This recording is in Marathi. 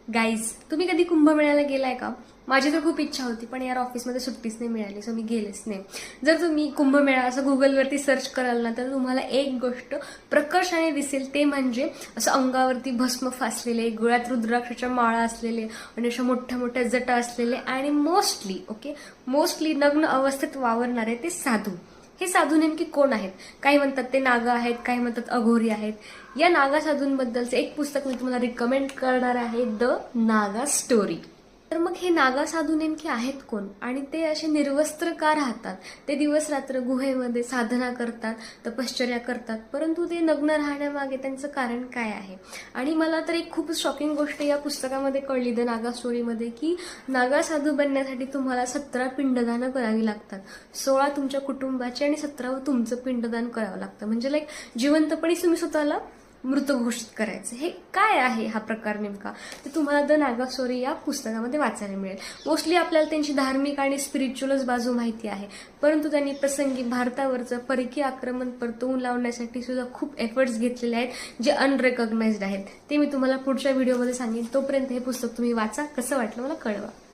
गाईज, तुम्ही कधी कुंभमेळ्याला गेलाय का? माझी तर खूप इच्छा होती, पण यार ऑफिसमध्ये सुट्टीच नाही मिळाली, सो मी गेलेच नाही. जर तुम्ही कुंभमेळा असं गुगलवरती सर्च कराल ना, तर तुम्हाला एक गोष्ट प्रकर्षाने दिसेल, ते म्हणजे असं अंगावरती भस्म फासलेले, गळ्यात रुद्राक्षाच्या माळा असलेले आणि अशा मोठ्या मोठ्या जटा असलेले आणि मोस्टली नग्न अवस्थेत वावरणारे ते साधू. हे साधू नेमके कोण आहेत? काही म्हणतात ते नागा आहेत, काही म्हणतात अघोरी आहेत. या नागा साधूंबद्दलचे एक पुस्तक मी तुम्हाला रिकमेंड करणार आहे, द नागा स्टोरी. तर मग हे नागा साधू नेमके आहेत कोण आणि ते असे निर्वस्त्र का राहतात? ते दिवस रात्र गुहेमध्ये साधना करतात, तपश्चर्या करतात, परंतु ते नग्न राहण्यामागे त्यांचं कारण काय आहे? आणि मला तर एक खूप शॉकिंग गोष्ट या पुस्तकामध्ये कळली, द नागा स्टोरीमध्ये, की नागा साधू बनण्यासाठी तुम्हाला 17 पिंडदानं करावी लागतात. 16 तुमच्या कुटुंबाची आणि 17 तुमचं पिंडदान करावं लागतं. म्हणजे लाईक जिवंतपणी तुम्ही स्वतःला मृत घोषित करायचं. हे काय आहे हा प्रकार नेमका, ते तुम्हाला द नागा स्टोरी या पुस्तकामध्ये वाचायला मिळेल. मोस्टली आपल्याला त्यांची धार्मिक आणि स्पिरिच्युअलच बाजू माहिती आहे, परंतु त्यांनी प्रसंगी भारतावरचं परकीय आक्रमण परतवून लावण्यासाठी सुद्धा खूप एफर्ट्स घेतलेले आहेत, जे अनरेकॉग्नाइज्ड आहेत. ते मी तुम्हाला पुढच्या व्हिडिओमध्ये सांगेन. तोपर्यंत हे पुस्तक तुम्ही वाचा. कसं वाटलं मला कळवा.